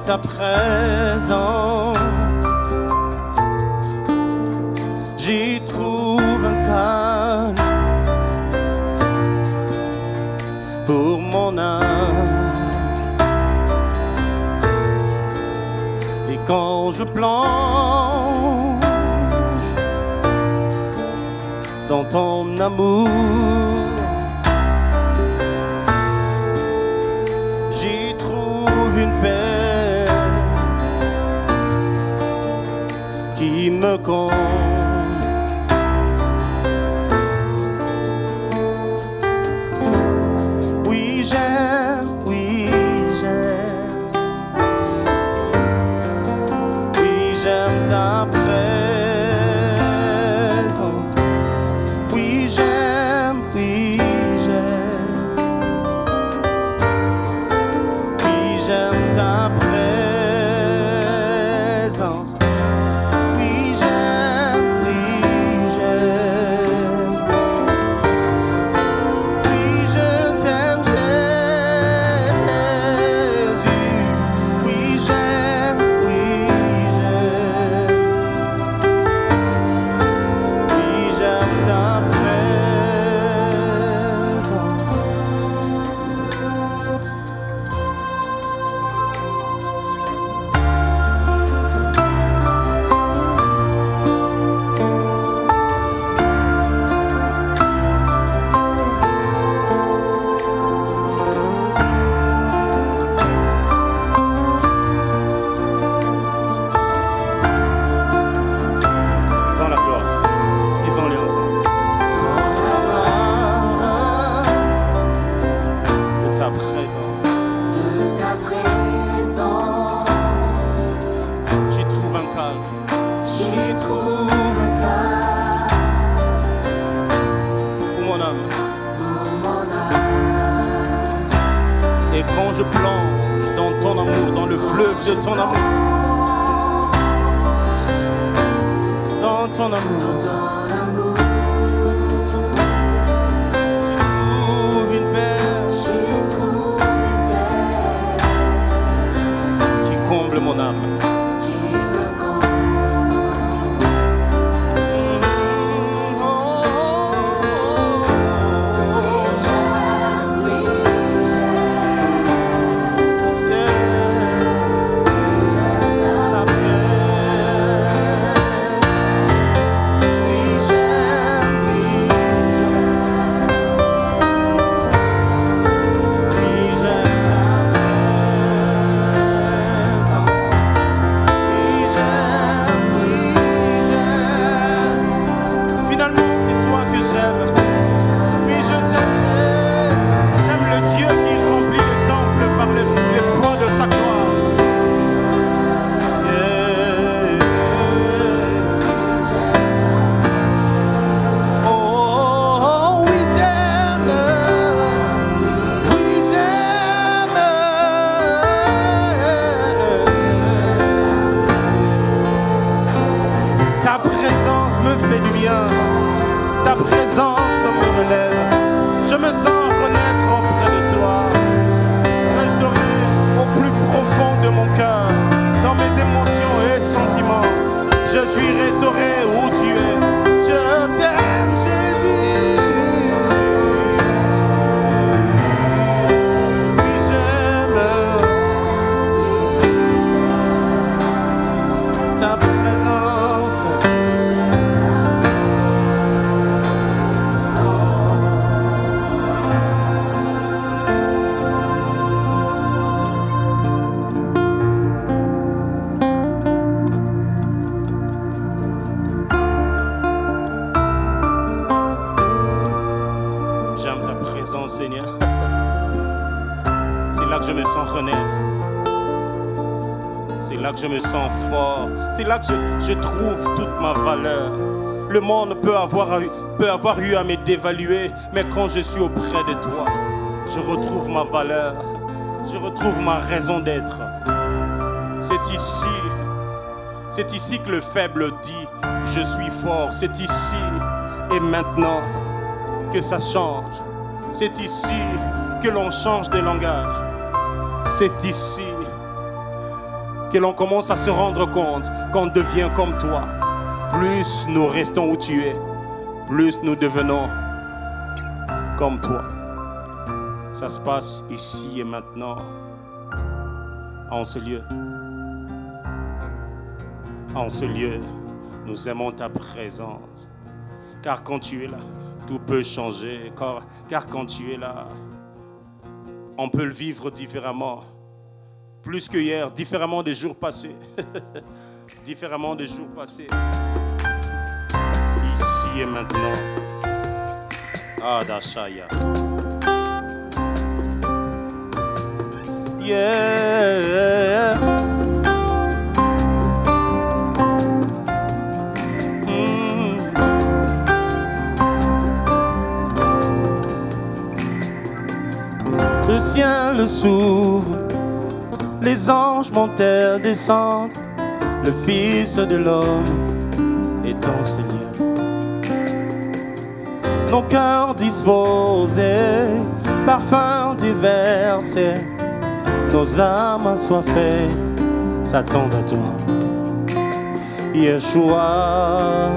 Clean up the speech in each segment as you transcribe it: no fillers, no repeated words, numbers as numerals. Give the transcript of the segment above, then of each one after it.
ta présence, j'y trouve un calme pour mon âme. Et quand je plonge dans ton amour, j'y trouve une paix qui me comble. Oui, j'aime, oui, j'aime, oui, j'aime ta présence. Oui, j'aime, oui, j'aime, oui, j'aime ta présence. Oui, j'aime, oui, j'aime, oui, je t'aime, Jésus. Oui, j'aime, oui, j'aime, oui, j'aime ta présence. Dans la gloire, disons-les ensemble. De ta présence, De ta présence, j'y trouve un calme. j'y trouve un calme Pour mon âme. pour mon âme. Et quand je plonge dans ton amour, dans le fleuve de ton amour, dans ton amour, Ton amour, je trouve une paix j'y trouve une paix qui comble mon âme. qui me comble. Oh, oh, J'aime, oui, oh, yeah. Ta présence. Oui, j'aime, oui, j'aime. Oui, j'aime ta présence. Oui, j'aime, oui, j'aime. Finalement, c'est toi que j'aime. Oui, je t'aime, j'aime le Dieu qui remplit le temple par le poids de sa gloire. Yeah. Oh, oh, oh, oui, j'aime. Oui, j'aime. Ta présence me fait du bien. Ta présence me relève. Je me sens renaître auprès de toi, restauré au plus profond de mon cœur, dans mes émotions et sentiments. Je suis restauré où tu es. Je t'aime, Jésus. Oui, j'aime ta présence. J'aime ta présence, Seigneur. C'est là que je me sens renaître. C'est là que je me sens fort. C'est là que je trouve toute ma valeur. Le monde peut avoir eu à me dévaluer, mais quand je suis auprès de toi, je retrouve ma valeur. Je retrouve ma raison d'être. C'est ici que le faible dit « Je suis fort ». C'est ici et maintenant que ça change. C'est ici que l'on change de langage. C'est ici que l'on commence à se rendre compte qu'on devient comme toi. Plus nous restons où tu es, plus nous devenons comme toi. Ça se passe ici et maintenant, en ce lieu. En ce lieu, nous aimons ta présence. Car quand tu es là, tout peut changer. Car quand tu es là, on peut le vivre différemment. Plus que hier, différemment des jours passés. Différemment des jours passés. Ici et maintenant. Adashaya. Yeah. Le ciel s'ouvre, les anges montèrent, descendent, le Fils de l'homme est en ces lieux. Nos cœurs disposés, parfums déversés, nos âmes assoiffées s'attendent à toi. Yeshua,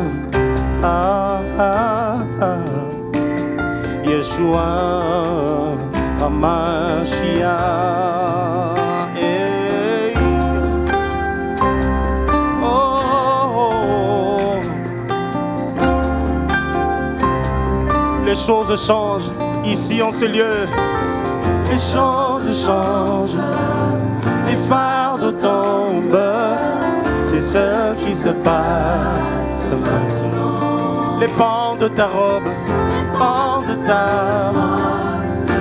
Yeshua, Hamashiach. Hey. Oh. Les choses changent ici en ce lieu. Les choses changent. Les fardeaux tombent. C'est ce qui se passe maintenant. Les pans de ta robe, les pans de ta main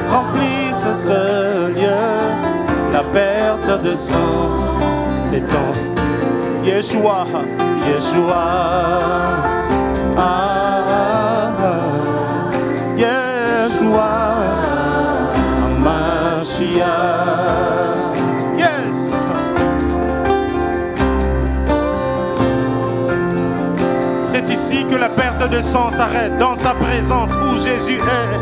remplissent ce lieu. La perte de sang s'étend. Yeshua, Yeshua, Yeshua, Hamashiach. Yes. C'est ici que la perte de sang s'arrête, dans sa présence où Jésus est.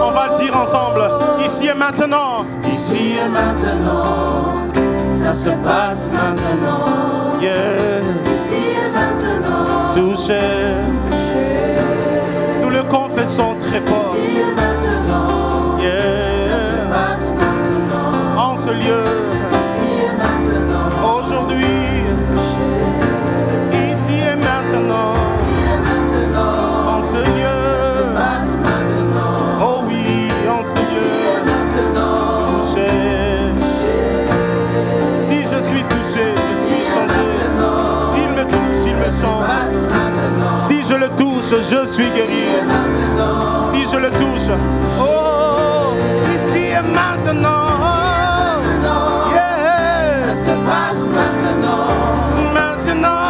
On va le dire ensemble, ici et maintenant. Ici et maintenant, ça se passe maintenant. Yeah. Ici et maintenant, Touché. Nous le confessons très fort. ici et maintenant, Yeah. ça se passe maintenant. En ce lieu, Ici et maintenant, aujourd'hui, ici et maintenant, ici et maintenant, en ce lieu, ça se passe maintenant. oh oui, en ce Ici lieu, et maintenant, touché. Si je suis touché, je suis changé. S'il me touche, il me sent. passe maintenant. Si je le touche, je suis guéri. Si je le touche, oh, ici et maintenant. Yeah. Ça se passe maintenant. Maintenant.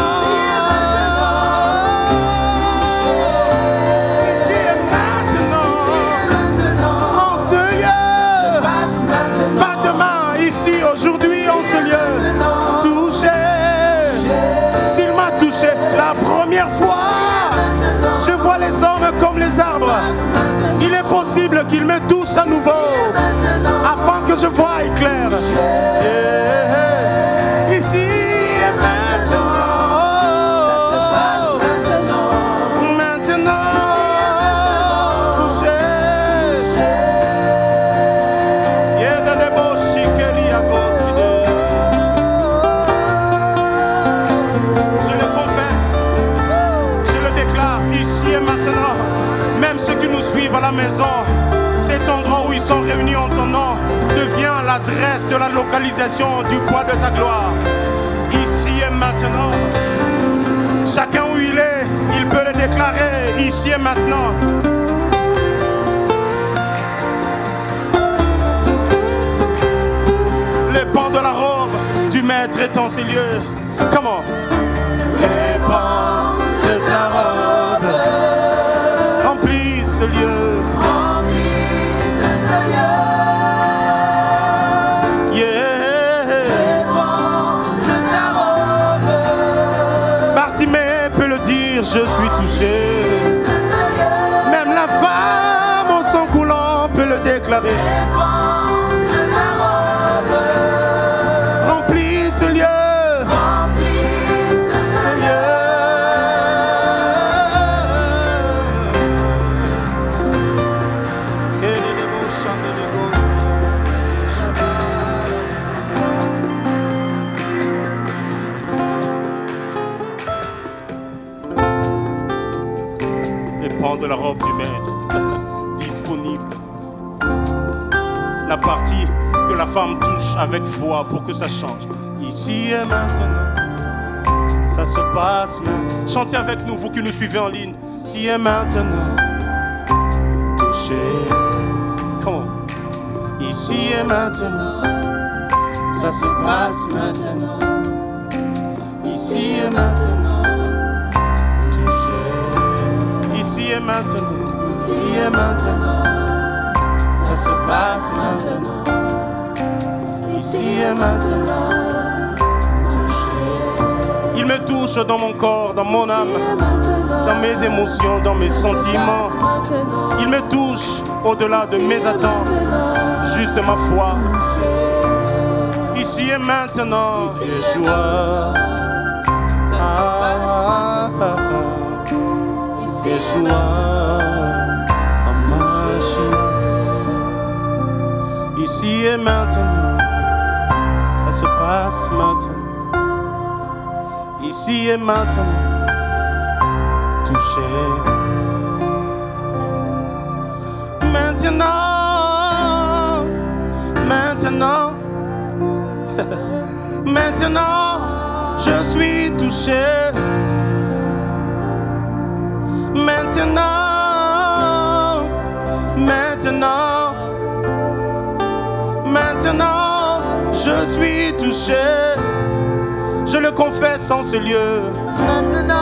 Ici et maintenant. Maintenant, En ce lieu. passe maintenant. Pas demain, ici, aujourd'hui, en ce lieu. Touché. S'il m'a touché la première fois, je vois les hommes comme les arbres. Il est possible qu'il me touche à nouveau afin que je voie clair. Yeah. Ici et maintenant. Maintenant. Touché. Yeah, de debo shikeri à goside. Je le confesse, je le déclare ici et maintenant. Même ceux qui nous suivent à la maison, cet endroit où ils sont réunis en ton nom devient l'adresse de la localisation du bois de ta gloire. Ici et maintenant. Chacun où il est, il peut le déclarer ici et maintenant. Les pans de la robe du maître est en ces lieux. Comment? Les pans de ta robe remplissent ce lieu. Yeah. Bartimée peut le dire. dire je suis touché. Même la femme en sang coulant peut le déclarer. Remplis ce lieu. De la robe du maître disponible. La partie que la femme touche avec foi pour que ça change. Ici et maintenant, ça se passe maintenant. Chantez avec nous, vous qui nous suivez en ligne. Ici et maintenant, touchez. Comment? Ici et maintenant, ça se passe maintenant. Ici et maintenant, ici et maintenant, ici et maintenant, ça se passe maintenant. Ici et maintenant, touché. Il me touche dans mon corps, dans mon âme, dans mes émotions, dans mes sentiments. Il me touche au-delà de mes attentes, juste ma foi. Ici et maintenant, Yeshua. Yeshua, Hamashiach. Ici et maintenant, ça se passe maintenant. Ici et maintenant, touché. Maintenant, maintenant, maintenant, je suis touché. Maintenant, maintenant, maintenant, je suis touché. Je le confesse en ce lieu. Maintenant,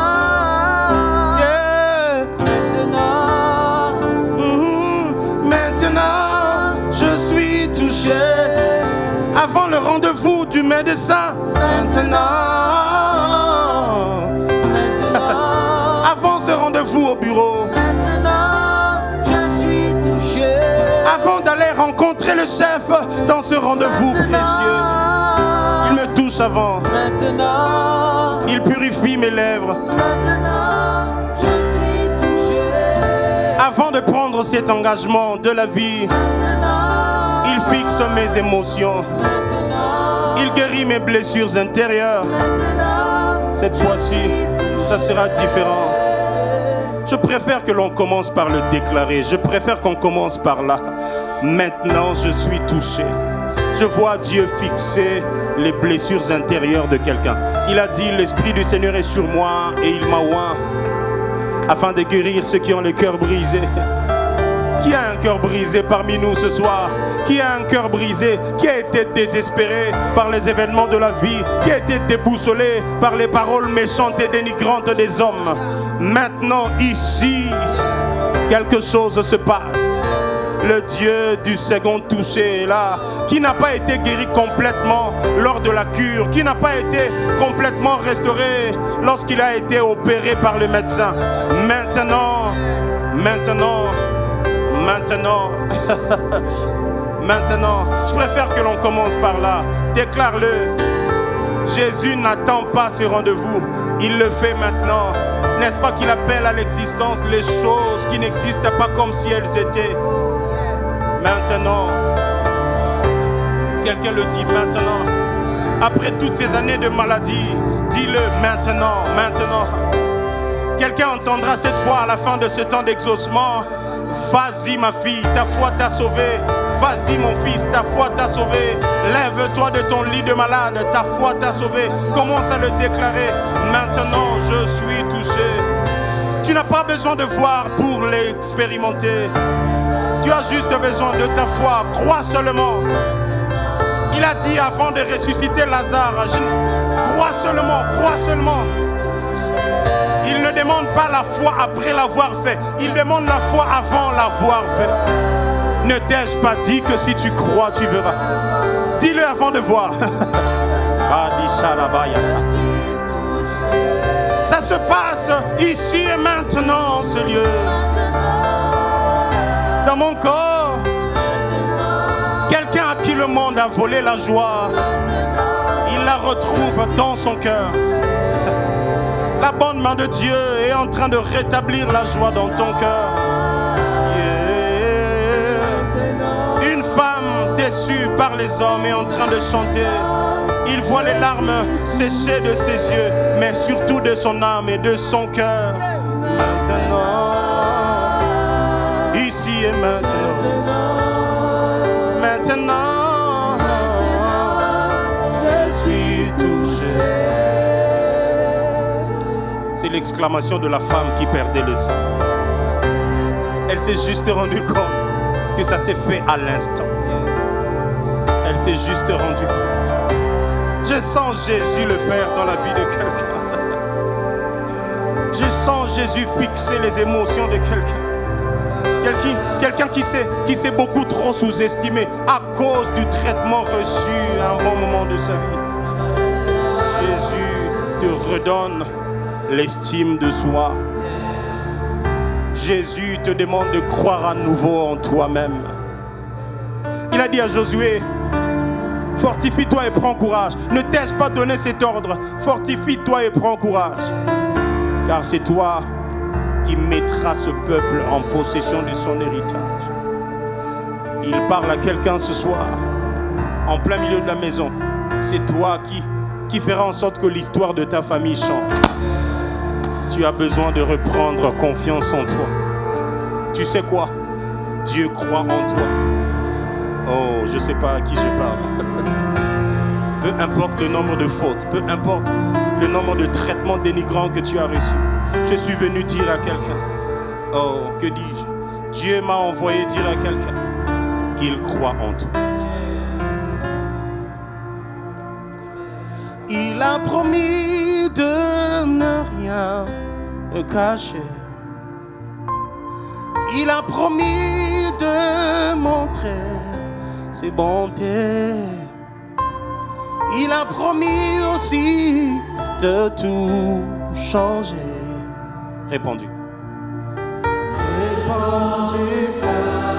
Yeah. maintenant, Maintenant, je suis touché. Avant le rendez-vous du médecin. Maintenant. Avant ce rendez-vous au bureau. maintenant, je suis touché. Avant d'aller rencontrer le chef dans ce rendez-vous précieux. Il me touche avant. Maintenant, Il purifie mes lèvres. maintenant, je suis touché. Avant de prendre cet engagement de la vie, Maintenant, il fixe mes émotions. maintenant, Il guérit mes blessures intérieures. maintenant, Cette fois-ci, ça sera différent. Je préfère que l'on commence par le déclarer. Je préfère qu'on commence par là. Maintenant, je suis touché. Je vois Dieu fixer les blessures intérieures de quelqu'un. Il a dit, l'Esprit du Seigneur est sur moi et il m'a oint afin de guérir ceux qui ont le cœur brisé. Qui a un cœur brisé parmi nous ce soir? Qui a un cœur brisé? Qui a été désespéré par les événements de la vie? Qui a été déboussolé par les paroles méchantes et dénigrantes des hommes? Maintenant, ici, quelque chose se passe. Le Dieu du second touché est là, qui n'a pas été guéri complètement lors de la cure, qui n'a pas été complètement restauré lorsqu'il a été opéré par le médecin. Maintenant, maintenant, maintenant, maintenant, je préfère que l'on commence par là. Déclare-le. Jésus n'attend pas ce rendez-vous, il le fait maintenant. N'est-ce pas qu'il appelle à l'existence les choses qui n'existent pas comme si elles étaient? Maintenant, quelqu'un le dit maintenant. Après toutes ces années de maladie, dis-le maintenant, maintenant. Quelqu'un entendra cette voix à la fin de ce temps d'exaucement. Vas-y ma fille, ta foi t'a sauvé. Vas-y mon fils, ta foi t'a sauvé. Lève-toi de ton lit de malade, ta foi t'a sauvé. Commence à le déclarer. Maintenant je suis touché. Tu n'as pas besoin de voir pour l'expérimenter. Tu as juste besoin de ta foi. Crois seulement. Il a dit avant de ressusciter Lazare, crois seulement, crois seulement. Il ne demande pas la foi après l'avoir fait. Il demande la foi avant l'avoir fait. Ne t'ai-je pas dit que si tu crois, tu verras? Dis-le avant de voir. Ça se passe ici et maintenant, ce lieu. Dans mon corps, quelqu'un à qui le monde a volé la joie, il la retrouve dans son cœur. La bonne main de Dieu est en train de rétablir la joie dans ton cœur. Yeah. Une femme déçue par les hommes est en train de chanter. Il voit les larmes sécher de ses yeux, mais surtout de son âme et de son cœur. Maintenant, ici et maintenant, maintenant, je suis touché. C'est l'exclamation de la femme qui perdait le sang. Elle s'est juste rendue compte que ça s'est fait à l'instant. Elle s'est juste rendue compte. Je sens Jésus le faire dans la vie de quelqu'un. Je sens Jésus fixer les émotions de quelqu'un. Quelqu'un qui s'est beaucoup trop sous-estimé à cause du traitement reçu à un bon moment de sa vie. Jésus te redonne l'estime de soi. Jésus te demande de croire à nouveau en toi-même. Il a dit à Josué, fortifie-toi et prends courage. Ne t'ai-je pas donné cet ordre? Fortifie-toi et prends courage. Car c'est toi qui mettras ce peuple en possession de son héritage. Il parle à quelqu'un ce soir, en plein milieu de la maison. C'est toi qui fera en sorte que l'histoire de ta famille change. Tu as besoin de reprendre confiance en toi. Tu sais quoi? Dieu croit en toi. Oh, je ne sais pas à qui je parle. Peu importe le nombre de fautes, peu importe le nombre de traitements dénigrants que tu as reçus, je suis venu dire à quelqu'un, oh, que dis-je? Dieu m'a envoyé dire à quelqu'un qu'il croit en toi. Il a promis de ne rien cacher. Il a promis de montrer ses bontés. Il a promis aussi de tout changer. Répondu. Répondu face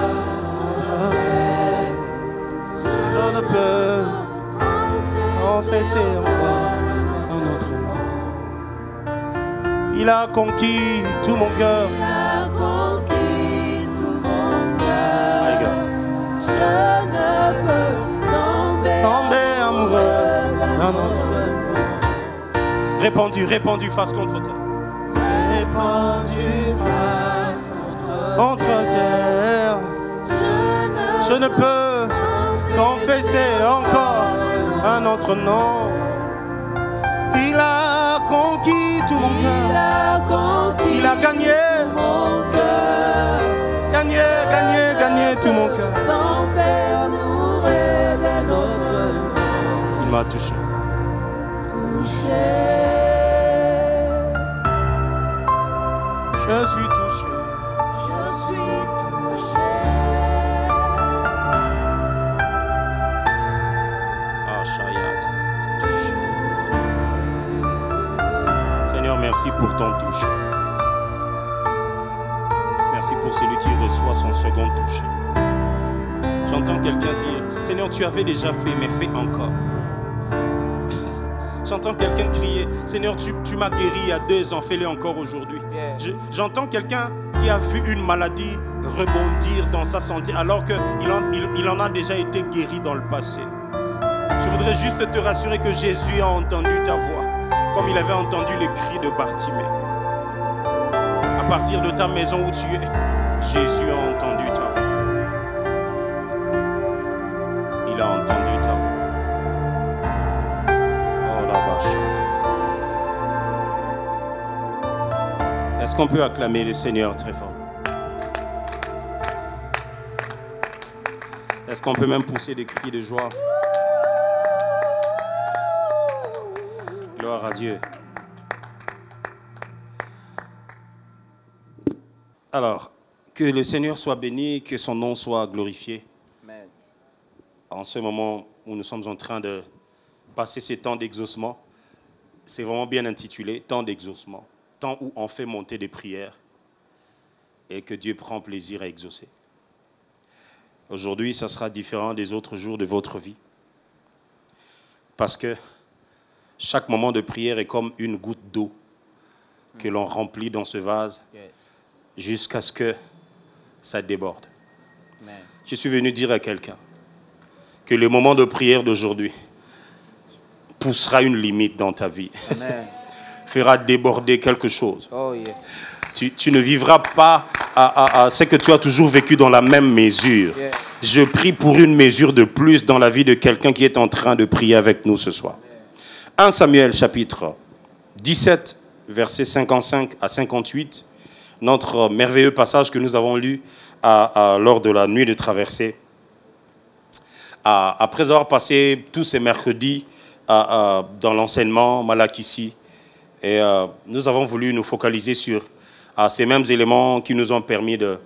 contre terre. Je ne peux confesser encore un autre nom. Il a conquis tout mon cœur. Il a conquis tout mon cœur. Je ne peux tomber amoureux d'un autre. Répandu face contre terre. Répandu face contre terre. Je ne peux confesser encore un autre nom. Il a conquis tout mon cœur. Il a gagné mon cœur. Gagné tout mon cœur. Il m'a touché. Je suis touché. Ah, Shayat. Seigneur, merci pour ton toucher. Merci pour celui qui reçoit son second toucher. J'entends quelqu'un dire, Seigneur, tu avais déjà fait, mais fais encore. J'entends quelqu'un crier, Seigneur, tu m'as guéri il y a 2 ans, fais-le encore aujourd'hui. J'entends quelqu'un qui a vu une maladie rebondir dans sa santé alors qu'il en a déjà été guéri dans le passé. Je voudrais juste te rassurer que Jésus a entendu ta voix, comme il avait entendu le cri de Bartimée. À partir de ta maison où tu es, Jésus a entendu ta voix. Il a entendu ta voix. Oh la vache. Est-ce qu'on peut acclamer le Seigneur très fort? Est-ce qu'on peut même pousser des cris de joie? Gloire à Dieu. Alors, que le Seigneur soit béni, que son nom soit glorifié. Amen. En ce moment où nous sommes en train de passer ces temps d'exaucement, c'est vraiment bien intitulé « Temps d'exaucement », temps où on fait monter des prières et que Dieu prend plaisir à exaucer. Aujourd'hui, ça sera différent des autres jours de votre vie. Parce que chaque moment de prière est comme une goutte d'eau que l'on remplit dans ce vase jusqu'à ce que ça déborde. Je suis venu dire à quelqu'un que le moment de prière d'aujourd'hui poussera une limite dans ta vie. Amen. Fera déborder quelque chose. Oh, yeah. Tu ne vivras pas à ce que tu as toujours vécu dans la même mesure. Yeah. Je prie pour une mesure de plus dans la vie de quelqu'un qui est en train de prier avec nous ce soir. 1 Samuel chapitre 17, versets 55 à 58, notre merveilleux passage que nous avons lu lors de la nuit de traversée. Après avoir passé tous ces mercredis dans l'enseignement Malakissi, et nous avons voulu nous focaliser sur ces mêmes éléments qui nous ont permis de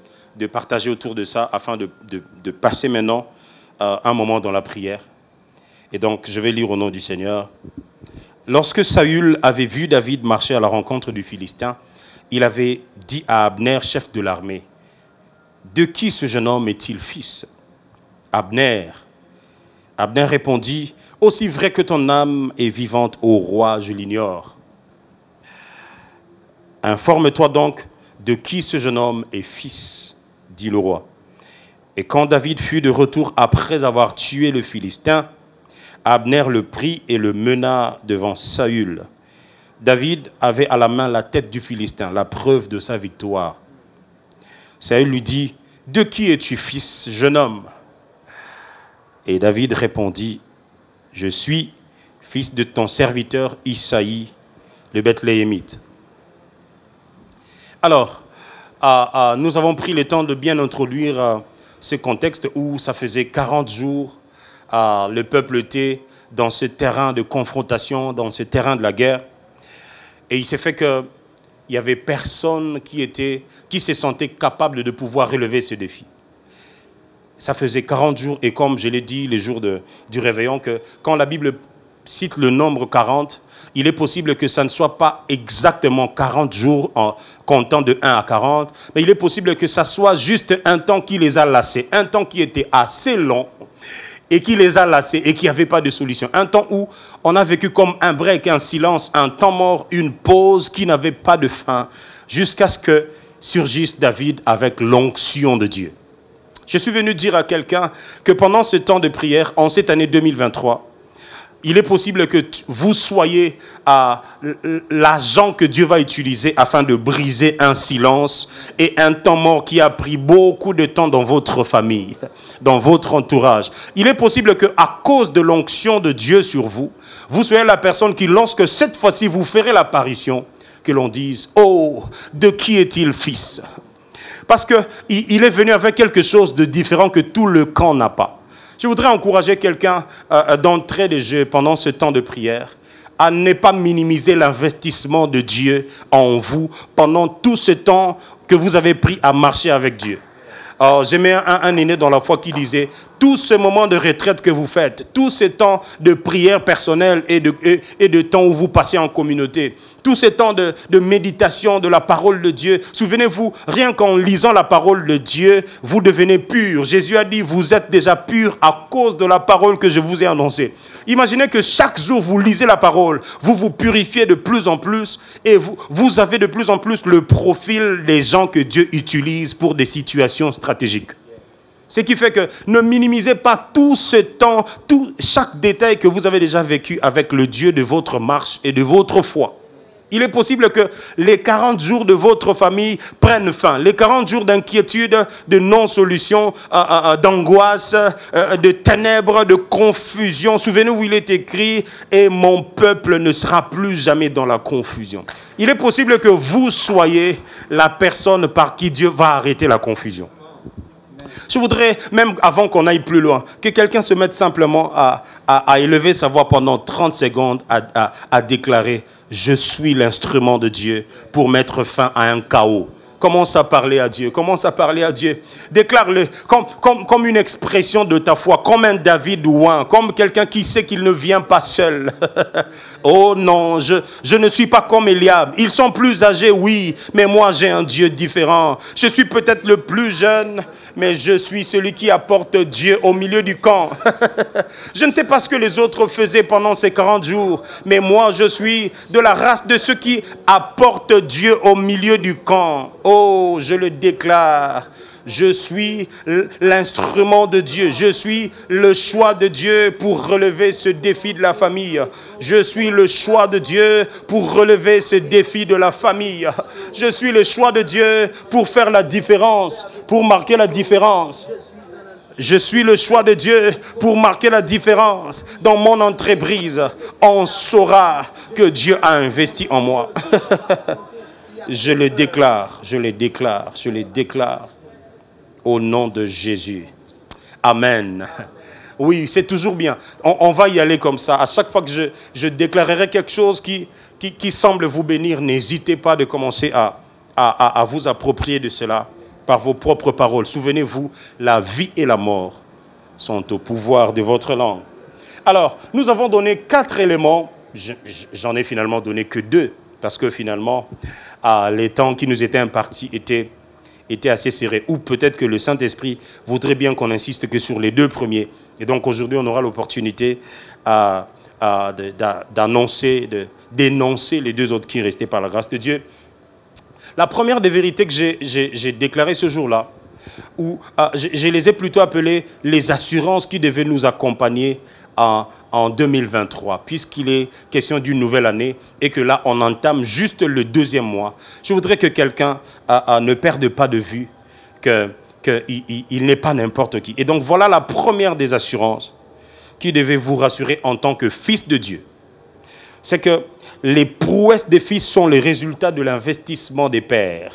partager autour de ça afin de passer maintenant un moment dans la prière. Et donc, je vais lire au nom du Seigneur. Lorsque Saül avait vu David marcher à la rencontre du Philistin, il avait dit à Abner, chef de l'armée, « De qui ce jeune homme est-il fils ?» Abner répondit, « Aussi vrai que ton âme est vivante, ô roi, je l'ignore. Informe-toi donc de qui ce jeune homme est fils, dit le roi. » Et quand David fut de retour après avoir tué le Philistin, Abner le prit et le mena devant Saül. David avait à la main la tête du Philistin, la preuve de sa victoire. Saül lui dit, « De qui es-tu fils, jeune homme ?» Et David répondit, « Je suis fils de ton serviteur Isaïe, le Bethléemite. » Alors, nous avons pris le temps de bien introduire ce contexte où ça faisait 40 jours, le peuple était dans ce terrain de confrontation, dans ce terrain de la guerre. Et il s'est fait qu'il n'y avait personne qui se sentait capable de pouvoir relever ce défi. Ça faisait 40 jours, et comme je l'ai dit les jours du réveillon, que quand la Bible cite le nombre 40, il est possible que ça ne soit pas exactement 40 jours en comptant de 1 à 40, mais il est possible que ça soit juste un temps qui les a lassés, un temps qui était assez long et qui les a lassés et qui n'avait pas de solution. Un temps où on a vécu comme un break, un silence, un temps mort, une pause qui n'avait pas de fin, jusqu'à ce que surgisse David avec l'onction de Dieu. Je suis venu dire à quelqu'un que pendant ce temps de prière, en cette année 2023, il est possible que vous soyez l'agent que Dieu va utiliser afin de briser un silence et un temps mort qui a pris beaucoup de temps dans votre famille, dans votre entourage. Il est possible qu'à cause de l'onction de Dieu sur vous, vous soyez la personne qui, lorsque cette fois-ci vous ferez l'apparition, que l'on dise « Oh, de qui est-il fils ?» Parce qu'il est venu avec quelque chose de différent que tout le camp n'a pas. Je voudrais encourager quelqu'un d'entrer de jeu pendant ce temps de prière à ne pas minimiser l'investissement de Dieu en vous pendant tout ce temps que vous avez pris à marcher avec Dieu. J'aimais un aîné dans la foi qui disait « Tout ce moment de retraite que vous faites, tout ce temps de prière personnelle et de temps où vous passez en communauté, tout ce temps de méditation de la parole de Dieu, souvenez-vous, rien qu'en lisant la parole de Dieu, vous devenez pur. Jésus a dit, vous êtes déjà pur à cause de la parole que je vous ai annoncée. Imaginez que chaque jour, vous lisez la parole, vous vous purifiez de plus en plus et vous avez de plus en plus le profil des gens que Dieu utilise pour des situations stratégiques. Ce qui fait que ne minimisez pas tout ce temps, chaque détail que vous avez déjà vécu avec le Dieu de votre marche et de votre foi. Il est possible que les 40 jours de votre famille prennent fin. Les 40 jours d'inquiétude, de non-solution, d'angoisse, de ténèbres, de confusion. Souvenez-vous, il est écrit « Et mon peuple ne sera plus jamais dans la confusion ». Il est possible que vous soyez la personne par qui Dieu va arrêter la confusion. Je voudrais, même avant qu'on aille plus loin, que quelqu'un se mette simplement à élever sa voix pendant 30 secondes, à déclarer « Je suis l'instrument de Dieu pour mettre fin à un chaos. Commence à parler à Dieu. Commence à parler à Dieu. Déclare-le comme une expression de ta foi, comme un David ouin, comme quelqu'un qui sait qu'il ne vient pas seul. Oh non, je ne suis pas comme Eliab. Ils sont plus âgés, oui, mais moi j'ai un Dieu différent. Je suis peut-être le plus jeune, mais je suis celui qui apporte Dieu au milieu du camp. Je ne sais pas ce que les autres faisaient pendant ces 40 jours, mais moi je suis de la race de ceux qui apportent Dieu au milieu du camp. Oh, je le déclare. Je suis l'instrument de Dieu. Je suis le choix de Dieu pour relever ce défi de la famille. Je suis le choix de Dieu pour relever ce défi de la famille. Je suis le choix de Dieu pour faire la différence, pour marquer la différence. Je suis le choix de Dieu pour marquer la différence. Dans mon entreprise, on saura que Dieu a investi en moi. Je le déclare, je le déclare, je le déclare. Au nom de Jésus. Amen. Oui, c'est toujours bien. On va y aller comme ça. À chaque fois que je déclarerai quelque chose qui semble vous bénir, n'hésitez pas de commencer à vous approprier de cela par vos propres paroles. Souvenez-vous, la vie et la mort sont au pouvoir de votre langue. Alors, nous avons donné 4 éléments. J'en ai finalement donné que 2, parce que finalement, les temps qui nous étaient impartis étaient assez serré, ou peut-être que le Saint-Esprit voudrait bien qu'on insiste que sur les 2 premiers. Et donc aujourd'hui, on aura l'opportunité d'annoncer, de dénoncer les 2 autres qui restaient par la grâce de Dieu. La première des vérités que j'ai déclarées ce jour-là, je les ai plutôt appelées les assurances qui devaient nous accompagner en 2023, puisqu'il est question d'une nouvelle année et que là, on entame juste le 2e mois. Je voudrais que quelqu'un ne perde pas de vue qu'il n'est pas n'importe qui. Et donc, voilà la première des assurances qui devait vous rassurer en tant que fils de Dieu. C'est que les prouesses des fils sont les résultats de l'investissement des pères.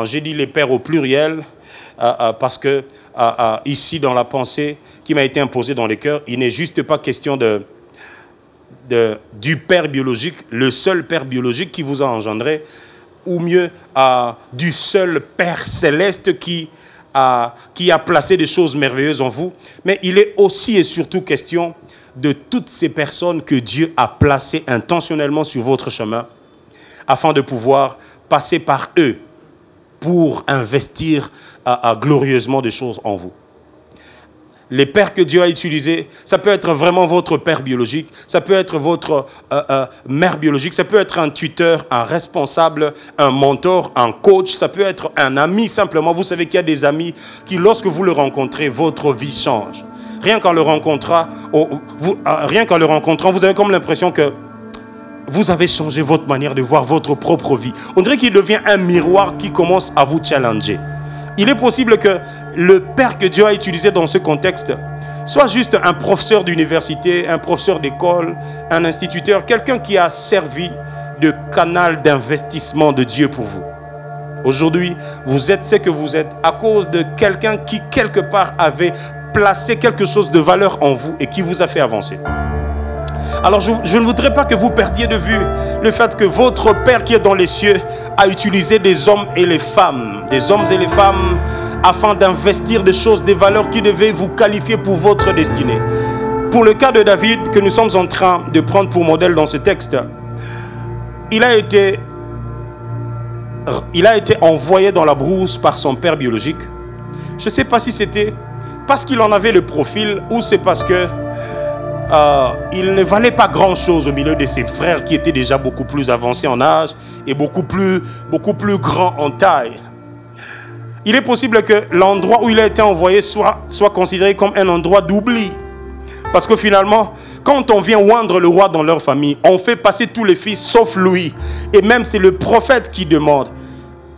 J'ai dit les pères au pluriel parce que ici, dans la pensée qui m'a été imposée dans les cœurs, il n'est juste pas question du père biologique, le seul père biologique qui vous a engendré, ou mieux du seul Père céleste qui a placé des choses merveilleuses en vous, mais il est aussi et surtout question de toutes ces personnes que Dieu a placées intentionnellement sur votre chemin, afin de pouvoir passer par eux pour investir glorieusement des choses en vous. Les pères que Dieu a utilisés, ça peut être vraiment votre père biologique, ça peut être votre mère biologique, ça peut être un tuteur, un responsable, un mentor, un coach, ça peut être un ami simplement. Vous savez qu'il y a des amis qui, lorsque vous le rencontrez, votre vie change. Rien qu'en le rencontrant, vous avez comme l'impression que vous avez changé votre manière de voir votre propre vie. On dirait qu'il devient un miroir qui commence à vous challenger. Il est possible que le père que Dieu a utilisé dans ce contexte soit juste un professeur d'université, un professeur d'école, un instituteur, quelqu'un qui a servi de canal d'investissement de Dieu pour vous. Aujourd'hui, vous êtes ce que vous êtes à cause de quelqu'un qui, quelque part, avait placé quelque chose de valeur en vous et qui vous a fait avancer. Alors je ne voudrais pas que vous perdiez de vue le fait que votre Père qui est dans les cieux a utilisé des hommes et les femmes, afin d'investir des choses, des valeurs qui devaient vous qualifier pour votre destinée. Pour le cas de David, que nous sommes en train de prendre pour modèle dans ce texte, il a été envoyé dans la brousse par son père biologique. Je ne sais pas si c'était parce qu'il en avait le profil ou c'est parce que il ne valait pas grand-chose au milieu de ses frères qui étaient déjà beaucoup plus avancés en âge et beaucoup plus grands en taille. Il est possible que l'endroit où il a été envoyé soit considéré comme un endroit d'oubli. Parce que finalement, quand on vient oindre le roi dans leur famille, on fait passer tous les fils sauf lui. Et même c'est le prophète qui demande: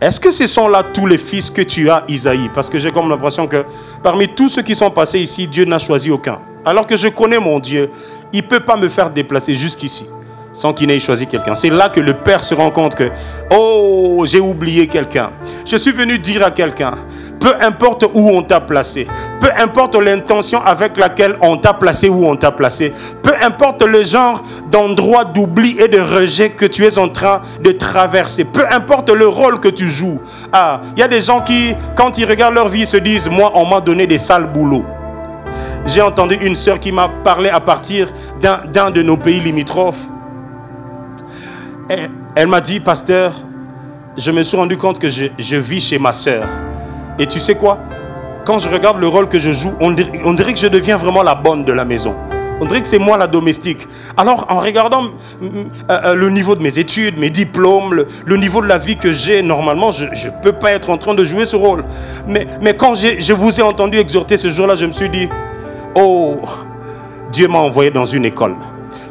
est-ce que ce sont là tous les fils que tu as, Isaïe? Parce que j'ai comme l'impression que parmi tous ceux qui sont passés ici, Dieu n'a choisi aucun. Alors que je connais mon Dieu, il ne peut pas me faire déplacer jusqu'ici sans qu'il n'ait choisi quelqu'un. C'est là que le Père se rend compte que, oh, j'ai oublié quelqu'un. Je suis venu dire à quelqu'un, peu importe où on t'a placé, peu importe l'intention avec laquelle on t'a placé, où on t'a placé, peu importe le genre d'endroit d'oubli et de rejet que tu es en train de traverser, peu importe le rôle que tu joues. Ah, il y a des gens qui, quand ils regardent leur vie, se disent, moi, on m'a donné des sales boulots. J'ai entendu une sœur qui m'a parlé à partir d'un de nos pays limitrophes. Elle m'a dit, pasteur, je me suis rendu compte que je vis chez ma sœur. Et tu sais quoi? Quand je regarde le rôle que je joue, on dirait que je deviens vraiment la bonne de la maison. On dirait que c'est moi la domestique. Alors, en regardant le niveau de mes études, mes diplômes, le niveau de la vie que j'ai, normalement, je ne peux pas être en train de jouer ce rôle. Mais quand je vous ai entendu exhorter ce jour-là, je me suis dit, oh, Dieu m'a envoyé dans une école.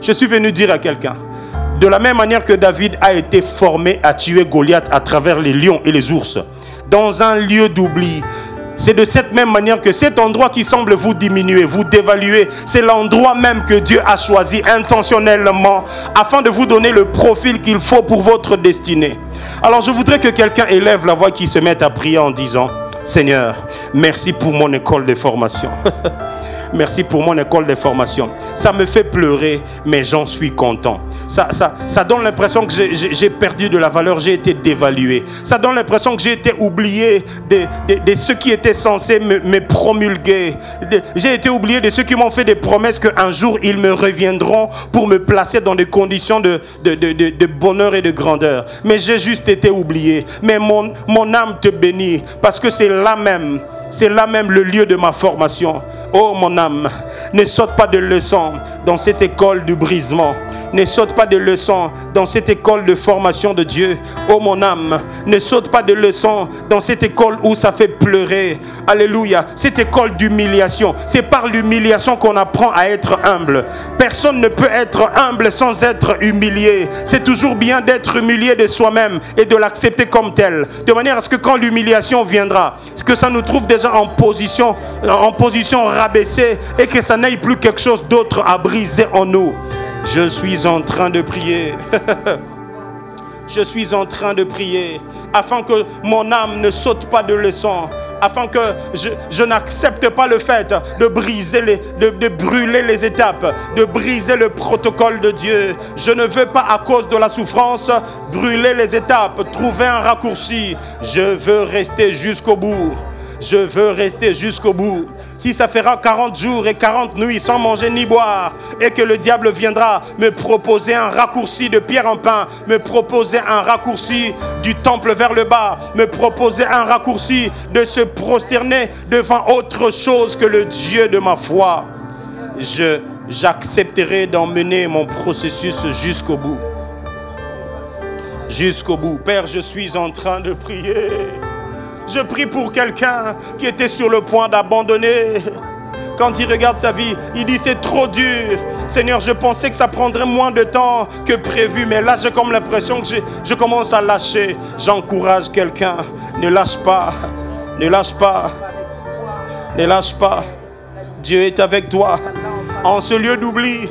Je suis venu dire à quelqu'un, de la même manière que David a été formé à tuer Goliath à travers les lions et les ours, dans un lieu d'oubli, c'est de cette même manière que cet endroit qui semble vous diminuer, vous dévaluer, c'est l'endroit même que Dieu a choisi intentionnellement afin de vous donner le profil qu'il faut pour votre destinée. Alors je voudrais que quelqu'un élève la voix, qui se mette à prier en disant, Seigneur, merci pour mon école de formation. Merci pour mon école de formation. Ça me fait pleurer, mais j'en suis content. Ça donne l'impression que j'ai perdu de la valeur, j'ai été dévalué. Ça donne l'impression que j'ai été oublié de ceux qui étaient censés me promulguer. J'ai été oublié de ceux qui m'ont fait des promesses qu'un jour ils me reviendront pour me placer dans des conditions de bonheur et de grandeur. Mais j'ai juste été oublié. Mais mon âme te bénit, parce que c'est là même le lieu de ma formation. Oh mon âme, ne saute pas de leçons dans cette école du brisement. Ne saute pas de leçons dans cette école de formation de Dieu. Oh mon âme, ne saute pas de leçons dans cette école où ça fait pleurer. Alléluia. Cette école d'humiliation. C'est par l'humiliation qu'on apprend à être humble. Personne ne peut être humble sans être humilié. C'est toujours bien d'être humilié de soi-même et de l'accepter comme tel. De manière à ce que quand l'humiliation viendra, que ça nous trouve déjà en position rabaissée et que ça n'aille plus quelque chose d'autre à briser en nous. Je suis en train de prier. Je suis en train de prier afin que mon âme ne saute pas de leçons, afin que je n'accepte pas le fait de briser de brûler les étapes, de briser le protocole de Dieu. Je ne veux pas, à cause de la souffrance, brûler les étapes, trouver un raccourci. Je veux rester jusqu'au bout. Je veux rester jusqu'au bout. Si ça fera 40 jours et 40 nuits sans manger ni boire, et que le diable viendra me proposer un raccourci de pierre en pain, me proposer un raccourci du temple vers le bas, me proposer un raccourci de se prosterner devant autre chose que le Dieu de ma foi, j'accepterai d'emmener mon processus jusqu'au bout. Jusqu'au bout. Père, je suis en train de prier. Je prie pour quelqu'un qui était sur le point d'abandonner. Quand il regarde sa vie, il dit c'est trop dur. Seigneur, je pensais que ça prendrait moins de temps que prévu, mais là j'ai comme l'impression que je commence à lâcher. J'encourage quelqu'un, ne lâche pas, ne lâche pas, ne lâche pas. Dieu est avec toi en ce lieu d'oubli.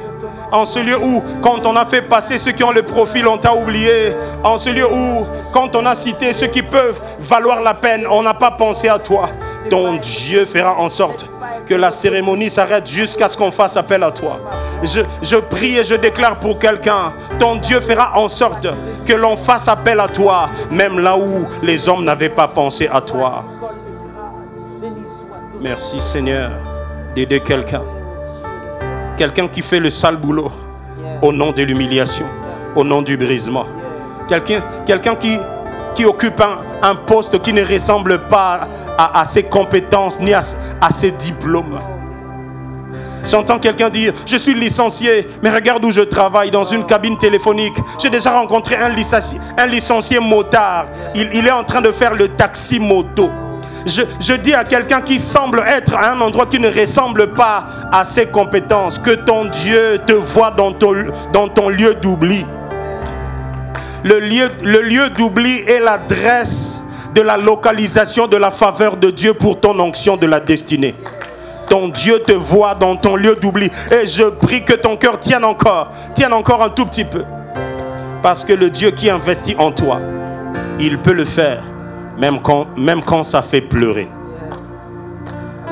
En ce lieu où, quand on a fait passer ceux qui ont le profil, on t'a oublié. En ce lieu où, quand on a cité ceux qui peuvent valoir la peine, on n'a pas pensé à toi. Ton Dieu fera en sorte que la cérémonie s'arrête jusqu'à ce qu'on fasse appel à toi. Je prie et je déclare pour quelqu'un, ton Dieu fera en sorte que l'on fasse appel à toi, même là où les hommes n'avaient pas pensé à toi. Merci Seigneur d'aider quelqu'un. Quelqu'un qui fait le sale boulot au nom de l'humiliation, au nom du brisement. Quelqu'un qui occupe un poste qui ne ressemble pas à ses compétences ni à ses diplômes. J'entends quelqu'un dire, je suis licencié, mais regarde où je travaille, dans une cabine téléphonique. J'ai déjà rencontré un licencié motard. Il est en train de faire le taxi moto. Je dis à quelqu'un qui semble être à un endroit qui ne ressemble pas à ses compétences, que ton Dieu te voit dans ton lieu d'oubli. Le lieu d'oubli est l'adresse de la localisation de la faveur de Dieu pour ton onction de la destinée. Ton Dieu te voit dans ton lieu d'oubli. Et je prie que ton cœur tienne encore un tout petit peu. Parce que le Dieu qui investit en toi, il peut le faire. Même quand ça fait pleurer.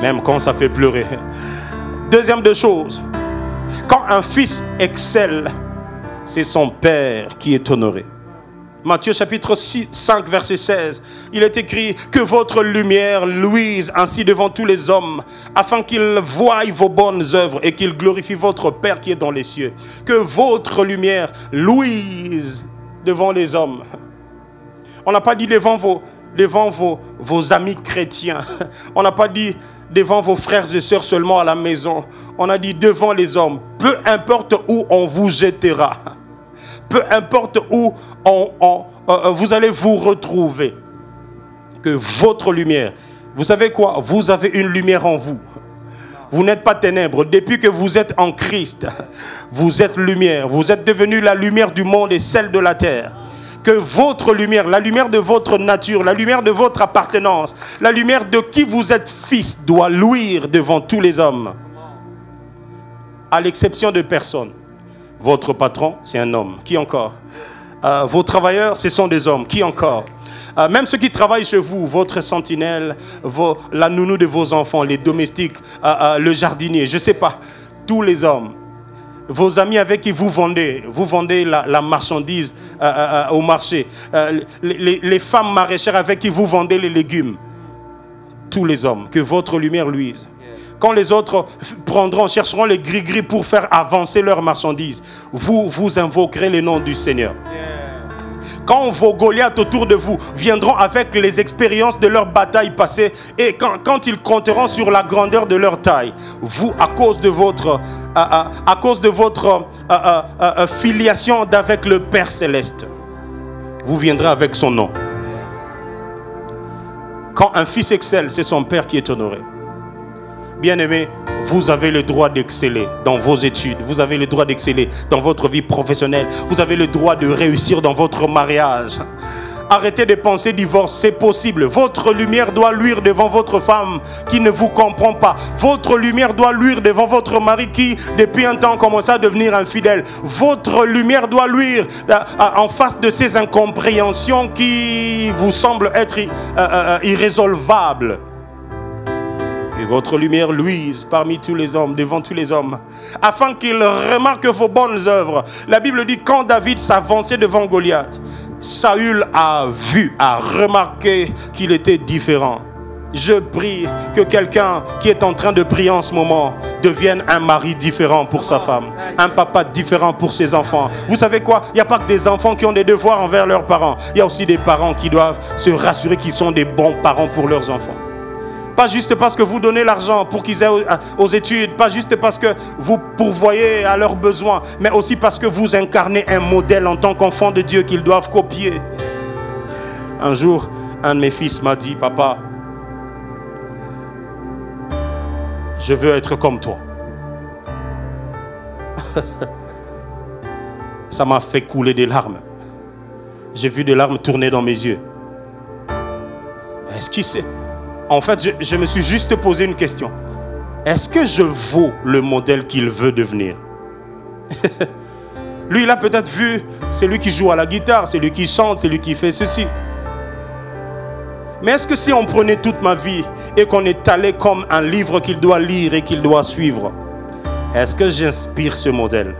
même quand ça fait pleurer. Deuxième des choses, quand un fils excelle, c'est son père qui est honoré. Matthieu chapitre 5 verset 16, il est écrit que votre lumière luise ainsi devant tous les hommes, afin qu'ils voient vos bonnes œuvres et qu'ils glorifient votre Père qui est dans les cieux. Que votre lumière luise devant les hommes. On n'a pas dit devant vos amis chrétiens. On n'a pas dit devant vos frères et sœurs seulement à la maison. On a dit devant les hommes. Peu importe où on vous jettera. Peu importe où vous allez vous retrouver. Que votre lumière, vous savez quoi? Vous avez une lumière en vous. Vous n'êtes pas ténèbres. Depuis que vous êtes en Christ, vous êtes lumière. Vous êtes devenu la lumière du monde et celle de la terre. Que votre lumière, la lumière de votre nature, la lumière de votre appartenance, la lumière de qui vous êtes fils doit luire devant tous les hommes. À l'exception de personne. Votre patron, c'est un homme. Qui encore? Vos travailleurs, ce sont des hommes. Qui encore? Même ceux qui travaillent chez vous, votre sentinelle, la nounou de vos enfants, les domestiques, le jardinier, je ne sais pas, tous les hommes. Vos amis avec qui vous vendez la marchandise au marché, les femmes maraîchères avec qui vous vendez les légumes, tous les hommes, que votre lumière luise. Quand les autres chercheront les gris-gris pour faire avancer leurs marchandises, vous invoquerez le nom du Seigneur. Quand vos Goliaths autour de vous viendront avec les expériences de leur bataille passée et quand ils compteront sur la grandeur de leur taille, vous, à cause de votre filiation d'avec le Père Céleste, vous viendrez avec son nom. Quand un fils excelle, c'est son Père qui est honoré. Bien-aimés, vous avez le droit d'exceller dans vos études. Vous avez le droit d'exceller dans votre vie professionnelle. Vous avez le droit de réussir dans votre mariage. Arrêtez de penser divorce, c'est possible. Votre lumière doit luire devant votre femme qui ne vous comprend pas. Votre lumière doit luire devant votre mari qui, depuis un temps, commence à devenir infidèle. Votre lumière doit luire en face de ces incompréhensions qui vous semblent être irrésolvables. Que votre lumière luise parmi tous les hommes, devant tous les hommes, afin qu'ils remarquent vos bonnes œuvres. La Bible dit, quand David s'avançait devant Goliath, Saül a remarqué qu'il était différent. Je prie que quelqu'un qui est en train de prier en ce moment devienne un mari différent pour sa femme, un papa différent pour ses enfants. Vous savez quoi? Il n'y a pas que des enfants qui ont des devoirs envers leurs parents. Il y a aussi des parents qui doivent se rassurer qu'ils sont des bons parents pour leurs enfants. Pas juste parce que vous donnez l'argent pour qu'ils aient aux études, pas juste parce que vous pourvoyez à leurs besoins, mais aussi parce que vous incarnez un modèle en tant qu'enfant de Dieu qu'ils doivent copier. Un jour, un de mes fils m'a dit, papa, je veux être comme toi. Ça m'a fait couler des larmes. J'ai vu des larmes tourner dans mes yeux. Est-ce qu'il sait? En fait, je me suis juste posé une question. Est-ce que je vaux le modèle qu'il veut devenir? Lui, il a peut-être vu, c'est lui qui joue à la guitare, c'est lui qui chante, c'est lui qui fait ceci. Mais est-ce que si on prenait toute ma vie et qu'on étalait comme un livre qu'il doit lire et qu'il doit suivre, est-ce que j'inspire ce modèle?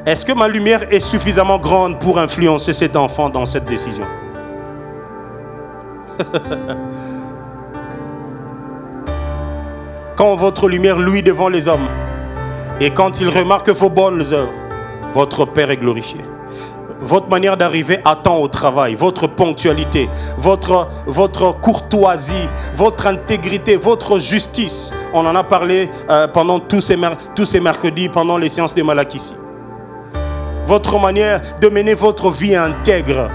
Est-ce que ma lumière est suffisamment grande pour influencer cet enfant dans cette décision? Quand votre lumière luit devant les hommes et quand ils remarquent vos bonnes œuvres, votre Père est glorifié. Votre manière d'arriver à temps au travail, votre ponctualité, votre courtoisie, votre intégrité, votre justice. On en a parlé pendant tous ces mercredis, pendant les séances de Malakissi. Votre manière de mener votre vie intègre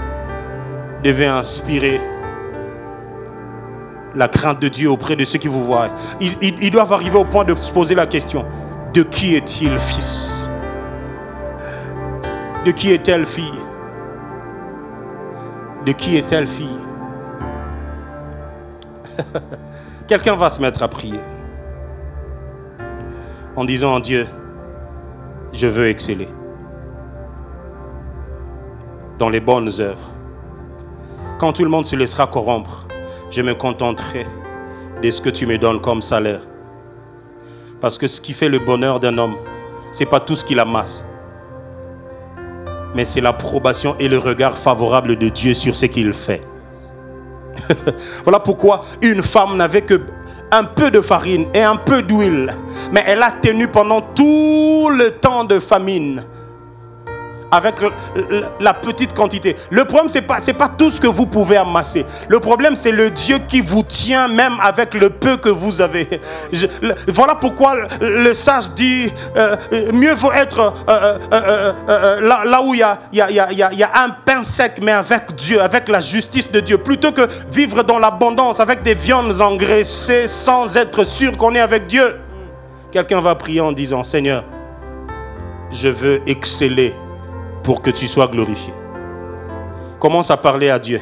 devait inspirer la crainte de Dieu auprès de ceux qui vous voient. Ils doivent arriver au point de se poser la question: de qui est-il fils? De qui est-elle fille? De qui est-elle fille? Quelqu'un va se mettre à prier en disant à Dieu: je veux exceller dans les bonnes œuvres. Quand tout le monde se laissera corrompre, je me contenterai de ce que tu me donnes comme salaire. Parce que ce qui fait le bonheur d'un homme, ce n'est pas tout ce qu'il amasse, mais c'est l'approbation et le regard favorable de Dieu sur ce qu'il fait. Voilà pourquoi une femme n'avait que un peu de farine et un peu d'huile, mais elle a tenu pendant tout le temps de famine avec la petite quantité. Le problème, c'est pas tout ce que vous pouvez amasser. Le problème, c'est le Dieu qui vous tient même avec le peu que vous avez. Voilà pourquoi le sage dit mieux vaut être là où il y a un pain sec, mais avec Dieu, avec la justice de Dieu, plutôt que vivre dans l'abondance avec des viandes engraissées sans être sûr qu'on est avec Dieu. Quelqu'un va prier en disant: Seigneur, je veux exceller pour que tu sois glorifié. Commence à parler à Dieu.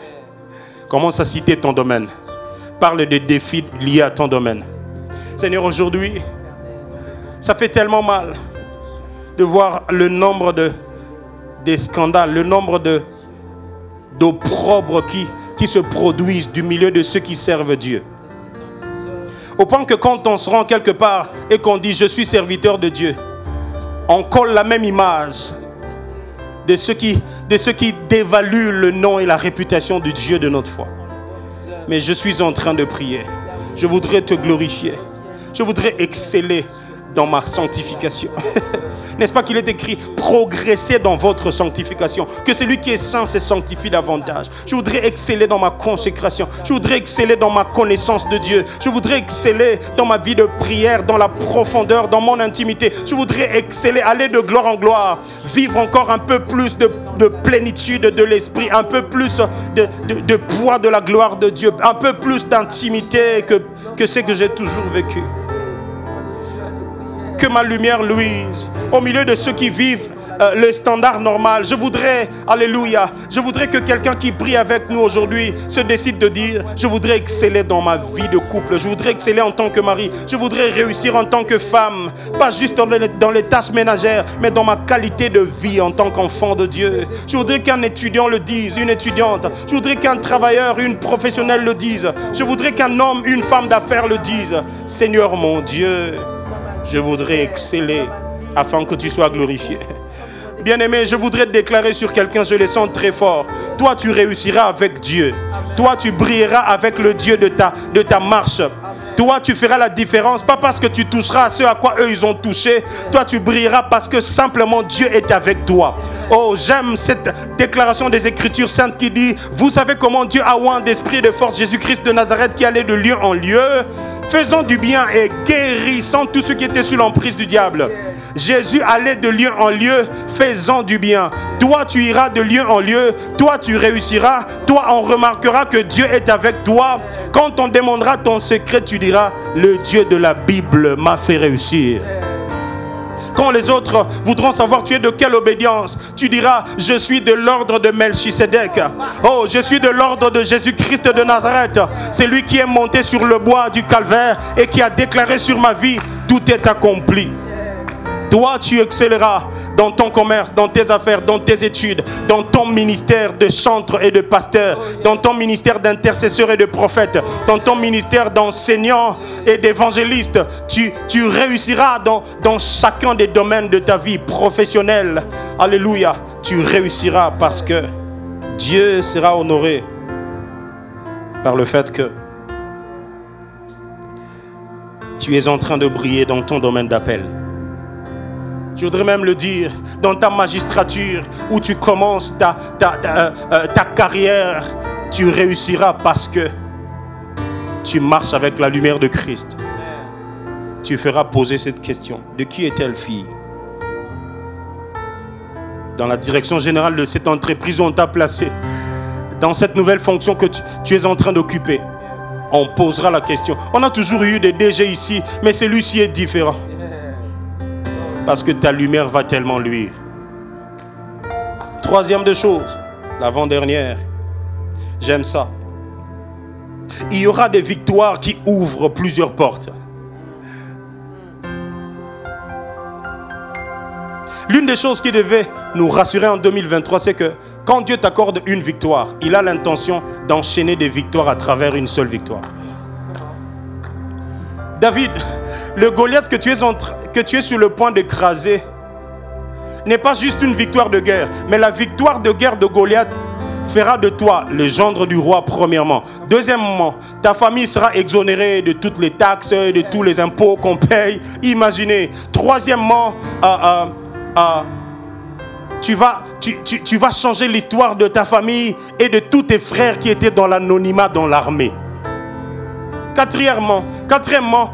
Commence à citer ton domaine. Parle des défis liés à ton domaine. Seigneur, aujourd'hui, ça fait tellement mal de voir le nombre des scandales, le nombre d'opprobres qui se produisent du milieu de ceux qui servent Dieu. Au point que quand on se rend quelque part et qu'on dit: je suis serviteur de Dieu, on colle la même image de ceux qui dévaluent le nom et la réputation du Dieu de notre foi. Mais je suis en train de prier. Je voudrais te glorifier. Je voudrais exceller dans ma sanctification. N'est-ce pas qu'il est écrit: progressez dans votre sanctification, que celui qui est saint se sanctifie davantage. Je voudrais exceller dans ma consécration. Je voudrais exceller dans ma connaissance de Dieu. Je voudrais exceller dans ma vie de prière, dans la profondeur, dans mon intimité. Je voudrais exceller, aller de gloire en gloire, vivre encore un peu plus de plénitude de l'esprit, un peu plus de poids de la gloire de Dieu, un peu plus d'intimité que ce que j'ai toujours vécu. Que ma lumière luise au milieu de ceux qui vivent le standard normal. Je voudrais, alléluia, je voudrais que quelqu'un qui prie avec nous aujourd'hui se décide de dire: je voudrais exceller dans ma vie de couple, je voudrais exceller en tant que mari, je voudrais réussir en tant que femme, pas juste dans les tâches ménagères, mais dans ma qualité de vie en tant qu'enfant de Dieu. Je voudrais qu'un étudiant le dise, une étudiante. Je voudrais qu'un travailleur, une professionnelle le dise. Je voudrais qu'un homme, une femme d'affaires le dise: Seigneur mon Dieu, je voudrais exceller afin que tu sois glorifié. Bien-aimé, je voudrais te déclarer sur quelqu'un, je le sens très fort. Toi, tu réussiras avec Dieu. Toi, tu brilleras avec le Dieu de ta marche. Toi, tu feras la différence, pas parce que tu toucheras à ce à quoi eux, ils ont touché. Toi, tu brilleras parce que simplement Dieu est avec toi. Oh, j'aime cette déclaration des Écritures saintes qui dit: vous savez comment Dieu a oint d'esprit de force Jésus-Christ de Nazareth qui allait de lieu en lieu, faisant du bien et guérissant tous ceux qui étaient sous l'emprise du diable. Jésus allait de lieu en lieu faisant du bien. Toi, tu iras de lieu en lieu. Toi, tu réussiras. Toi, on remarquera que Dieu est avec toi. Quand on demandera ton secret, tu diras: le Dieu de la Bible m'a fait réussir. Quand les autres voudront savoir tu es de quelle obédience, tu diras: je suis de l'ordre de Melchisedec. Oh, je suis de l'ordre de Jésus-Christ de Nazareth. C'est lui qui est monté sur le bois du calvaire et qui a déclaré sur ma vie: tout est accompli. Toi, tu excelleras dans ton commerce, dans tes affaires, dans tes études, dans ton ministère de chantre et de pasteur, dans ton ministère d'intercesseur et de prophète, dans ton ministère d'enseignant et d'évangéliste. Tu réussiras dans chacun des domaines de ta vie professionnelle. Alléluia. Tu réussiras parce que Dieu sera honoré par le fait que tu es en train de briller dans ton domaine d'appel. Je voudrais même le dire, dans ta magistrature où tu commences ta carrière, tu réussiras parce que tu marches avec la lumière de Christ. Tu feras poser cette question: de qui est-elle fille? Dans la direction générale de cette entreprise où on t'a placé, dans cette nouvelle fonction que tu es en train d'occuper, on posera la question. On a toujours eu des DG ici, mais celui-ci est différent. Parce que ta lumière va tellement luire. Troisième des choses, l'avant-dernière, j'aime ça. Il y aura des victoires qui ouvrent plusieurs portes. L'une des choses qui devait nous rassurer en 2023, c'est que quand Dieu t'accorde une victoire, il a l'intention d'enchaîner des victoires à travers une seule victoire. David, le Goliath que tu es sur le point d'écraser n'est pas juste une victoire de guerre, mais la victoire de guerre de Goliath fera de toi le gendre du roi, premièrement. Deuxièmement, ta famille sera exonérée de toutes les taxes, de tous les impôts qu'on paye. Imaginez. Troisièmement, tu vas changer l'histoire de ta famille et de tous tes frères qui étaient dans l'anonymat dans l'armée. Quatrièmement,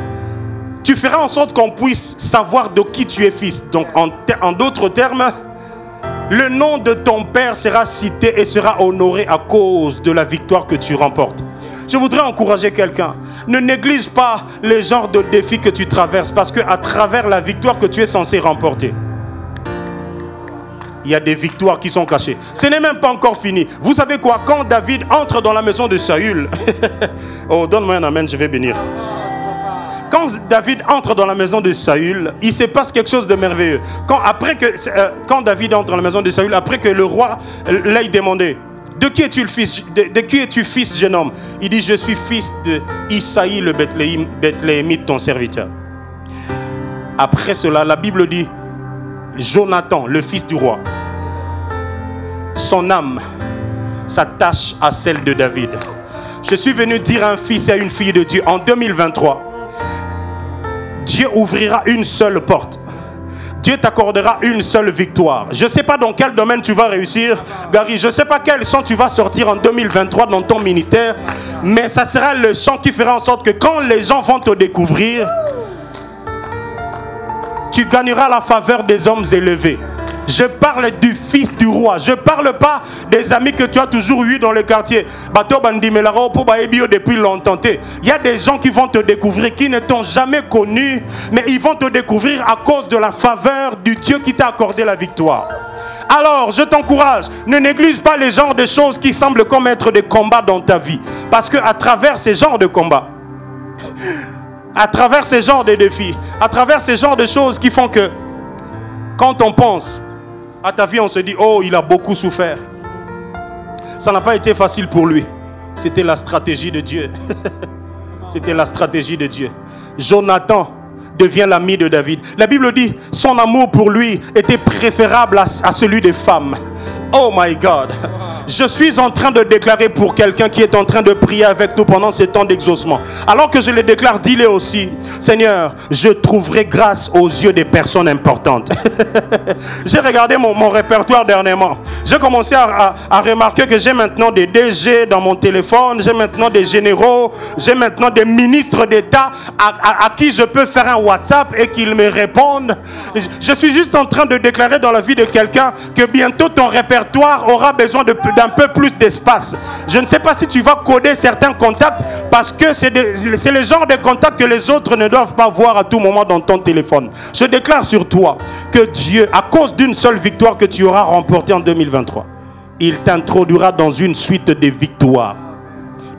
tu feras en sorte qu'on puisse savoir de qui tu es fils. Donc, en d'autres termes, le nom de ton père sera cité et sera honoré à cause de la victoire que tu remportes. Je voudrais encourager quelqu'un. Ne néglige pas les genres de défis que tu traverses, parce qu'à travers la victoire que tu es censé remporter, il y a des victoires qui sont cachées. Ce n'est même pas encore fini. Vous savez quoi? Quand David entre dans la maison de Saül, oh, donne-moi un amen, je vais bénir. Quand David entre dans la maison de Saül, il se passe quelque chose de merveilleux. Quand David entre dans la maison de Saül, après que le roi l'ait demandé, de qui es-tu le fils? De qui es-tu fils, jeune homme? Il dit, je suis fils de Isaïe le Bethléemite, ton serviteur. Après cela, la Bible dit, Jonathan, le fils du roi, son âme s'attache à celle de David. Je suis venu dire à un fils et à une fille de Dieu, en 2023, Dieu ouvrira une seule porte. Dieu t'accordera une seule victoire. Je ne sais pas dans quel domaine tu vas réussir, Gary. Je ne sais pas quel chant tu vas sortir en 2023 dans ton ministère. Mais ça sera le chant qui fera en sorte que quand les gens vont te découvrir, tu gagneras la faveur des hommes élevés. Je parle du fils du roi. Je ne parle pas des amis que tu as toujours eu dans le quartier. Depuis longtemps. Il y a des gens qui vont te découvrir, qui ne t'ont jamais connu, mais ils vont te découvrir à cause de la faveur du Dieu qui t'a accordé la victoire. Alors, je t'encourage, ne néglige pas les genres de choses qui semblent comme être des combats dans ta vie. Parce qu'à travers ces genres de combats, à travers ces genres de défis, à travers ces genres de choses qui font que quand on pense à ta vie, on se dit, oh, il a beaucoup souffert. Ça n'a pas été facile pour lui. C'était la stratégie de Dieu. C'était la stratégie de Dieu. Jonathan devient l'ami de David. La Bible dit, son amour pour lui était préférable à celui des femmes. Oh my God. Je suis en train de déclarer pour quelqu'un qui est en train de prier avec nous pendant ces temps d'exaucement. Alors que je le déclare, dis-le aussi. Seigneur, je trouverai grâce aux yeux des personnes importantes. J'ai regardé mon répertoire dernièrement. J'ai commencé à remarquer que j'ai maintenant des DG dans mon téléphone. J'ai maintenant des généraux. J'ai maintenant des ministres d'État à qui je peux faire un WhatsApp et qu'ils me répondent. Je suis juste en train de déclarer dans la vie de quelqu'un que bientôt ton répertoire aura besoin d'un peu plus d'espace. Je ne sais pas si tu vas coder certains contacts parce que c'est le genre de contacts que les autres ne doivent pas voir à tout moment dans ton téléphone. Je déclare sur toi que Dieu, à cause d'une seule victoire que tu auras remportée en 2023, il t'introduira dans une suite de victoires.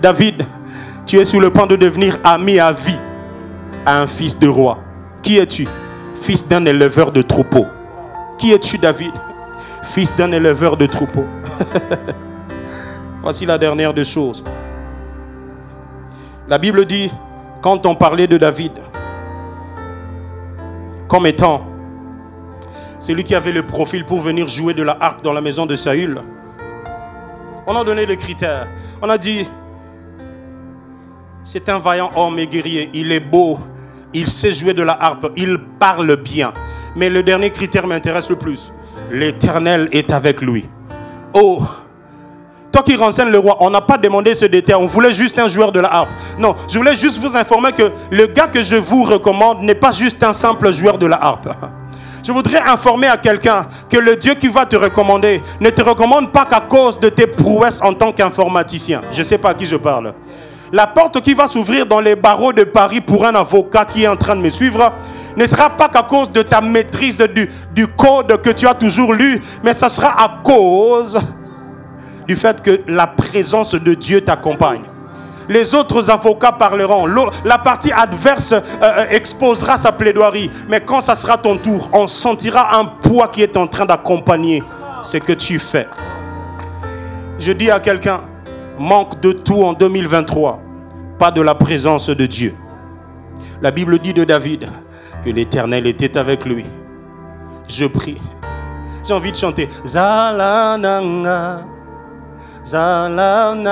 David, tu es sur le point de devenir ami à vie à un fils de roi. Qui es-tu? Fils d'un éleveur de troupeaux. Qui es-tu, David? Fils d'un éleveur de troupeaux. Voici la dernière des choses. La Bible dit, quand on parlait de David comme étant celui qui avait le profil pour venir jouer de la harpe dans la maison de Saül, on a donné les critères. On a dit, c'est un vaillant homme et guerrier, il est beau, il sait jouer de la harpe, il parle bien. Mais le dernier critère m'intéresse le plus. L'Éternel est avec lui. Oh, toi qui renseigne le roi, on n'a pas demandé ce détail, on voulait juste un joueur de la harpe. Non, je voulais juste vous informer que le gars que je vous recommande n'est pas juste un simple joueur de la harpe. Je voudrais informer à quelqu'un que le Dieu qui va te recommander ne te recommande pas qu'à cause de tes prouesses en tant qu'informaticien. Je ne sais pas à qui je parle. La porte qui va s'ouvrir dans les barreaux de Paris pour un avocat qui est en train de me suivre ne sera pas qu'à cause de ta maîtrise du code que tu as toujours lu, mais ça sera à cause du fait que la présence de Dieu t'accompagne. Les autres avocats parleront, la partie adverse exposera sa plaidoirie, mais quand ça sera ton tour, on sentira un poids qui est en train d'accompagner ce que tu fais. Je dis à quelqu'un, manque de tout en 2023, pas de la présence de Dieu. La Bible dit de David que l'Éternel était avec lui. Je prie. J'ai envie de chanter. Zalananga, Zalananga,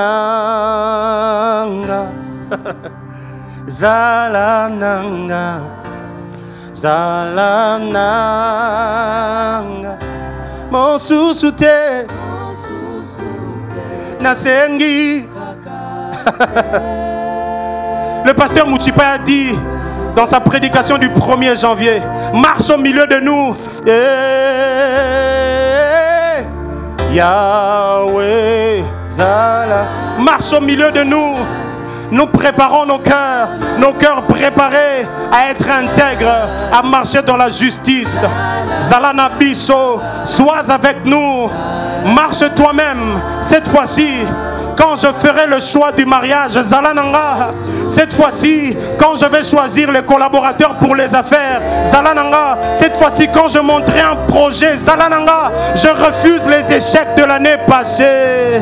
Zalananga, Zalananga. Mon sous-souté, Nasengi. Le pasteur Mouchipa a dit dans sa prédication du 1er janvier, marche au milieu de nous. Yahweh, Zala, marche au milieu de nous. Nous préparons nos cœurs préparés à être intègres, à marcher dans la justice. Zalana Bisso, sois avec nous. Marche toi-même cette fois-ci. Quand je ferai le choix du mariage, Zalananga, cette fois-ci, quand je vais choisir les collaborateurs pour les affaires, Zalananga, cette fois-ci, quand je monterai un projet, Zalananga, je refuse les échecs de l'année passée.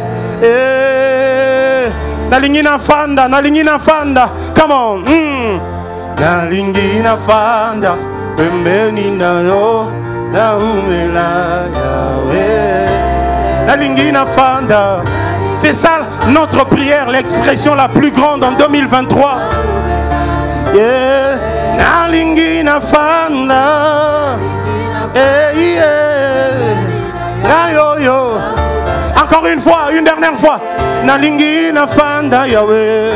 Nalingina fanda, come on. Nalingina fanda, bemenina yo, naumela Yahweh. Nalingina fanda. C'est ça notre prière, l'expression la plus grande en 2023. Yeah. Nalingina fanda. Hey, yeah. Encore une fois, une dernière fois. Nalingina fanda Yahweh.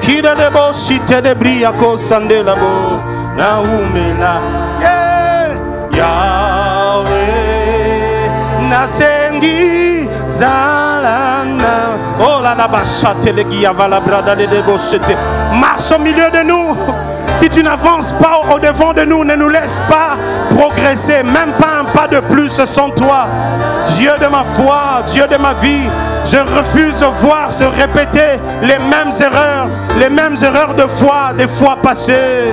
Kida de bo site de briako sande labo. Naumela. Yahweh. Nasengi Zalana. Oh la la bachate le guiavala brada de debochete. Marche au milieu de nous. Si tu n'avances pas au devant de nous, ne nous laisse pas progresser, même pas un pas de plus sans toi. Dieu de ma foi, Dieu de ma vie, je refuse de voir se répéter les mêmes erreurs de foi, des fois passées.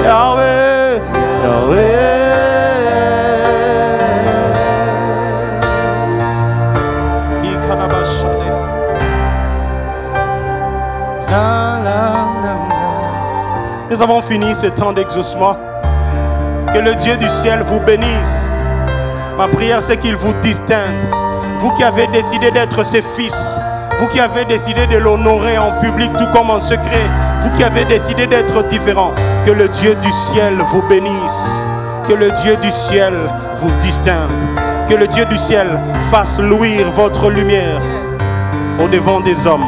Yahweh, Yahweh. Nous avons fini ce temps d'exaucement. Que le Dieu du ciel vous bénisse. Ma prière, c'est qu'il vous distingue. Vous qui avez décidé d'être ses fils, vous qui avez décidé de l'honorer en public tout comme en secret, vous qui avez décidé d'être différent, que le Dieu du ciel vous bénisse. Que le Dieu du ciel vous distingue. Que le Dieu du ciel fasse luire votre lumière au devant des hommes,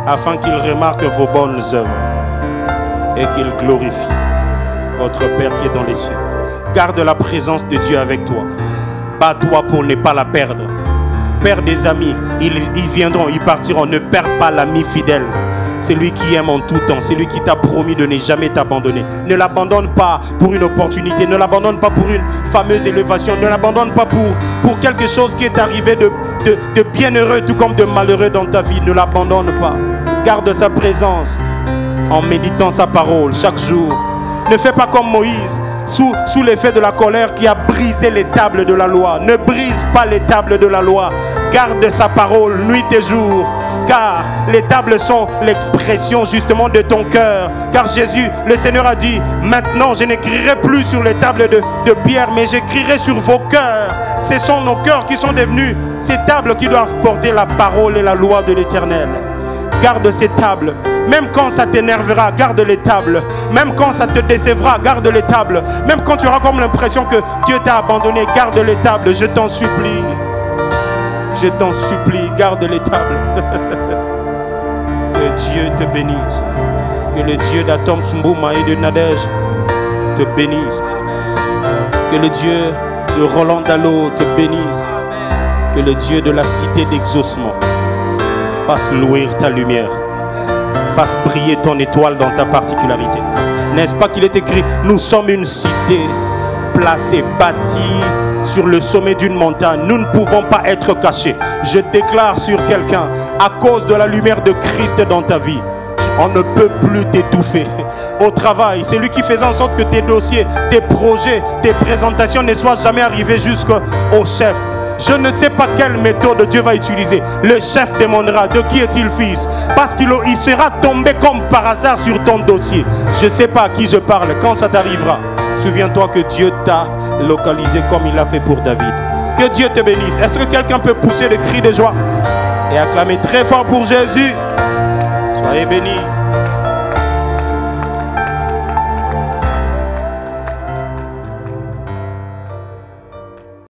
afin qu'il remarque vos bonnes œuvres et qu'il glorifie votre Père qui est dans les cieux. Garde la présence de Dieu avec toi. Bats-toi pour ne pas la perdre. Perds des amis, ils viendront, ils partiront. Ne perds pas l'ami fidèle. C'est lui qui aime en tout temps. C'est lui qui t'a promis de ne jamais t'abandonner. Ne l'abandonne pas pour une opportunité. Ne l'abandonne pas pour une fameuse élévation. Ne l'abandonne pas pour quelque chose qui est arrivé de bienheureux tout comme de malheureux dans ta vie. Ne l'abandonne pas. Garde sa présence en méditant sa parole chaque jour. Ne fais pas comme Moïse, sous l'effet de la colère qui a brisé les tables de la loi. Ne brise pas les tables de la loi. Garde sa parole nuit et jour. Car les tables sont l'expression justement de ton cœur. Car Jésus, le Seigneur a dit, maintenant je n'écrirai plus sur les tables de pierre, mais j'écrirai sur vos cœurs. Ce sont nos cœurs qui sont devenus ces tables qui doivent porter la parole et la loi de l'Éternel. Garde ces tables. Même quand ça t'énervera, garde les tables. Même quand ça te décevra, garde les tables. Même quand tu auras comme l'impression que Dieu t'a abandonné, garde les tables. Je t'en supplie. Je t'en supplie, garde les tables. Que Dieu te bénisse. Que le Dieu d'Atom Sumbouma et de Nadège te bénisse. Que le Dieu de Roland Dallot te bénisse. Que le Dieu de la cité d'exaucement fasse louer ta lumière. Fasse briller ton étoile dans ta particularité. N'est-ce pas qu'il est écrit, nous sommes une cité placée, bâtie sur le sommet d'une montagne. Nous ne pouvons pas être cachés. Je déclare sur quelqu'un, à cause de la lumière de Christ dans ta vie, on ne peut plus t'étouffer. Au travail, c'est lui qui fait en sorte que tes dossiers, tes projets, tes présentations ne soient jamais arrivés jusqu'au chef, Je ne sais pas quelle méthode Dieu va utiliser. Le chef demandera de qui est-il fils, parce qu'il sera tombé comme par hasard sur ton dossier. Je ne sais pas à qui je parle. Quand ça t'arrivera, souviens-toi que Dieu t'a localisé comme il l'a fait pour David. Que Dieu te bénisse. Est-ce que quelqu'un peut pousser le cri de joie et acclamer très fort pour Jésus? Soyez bénis.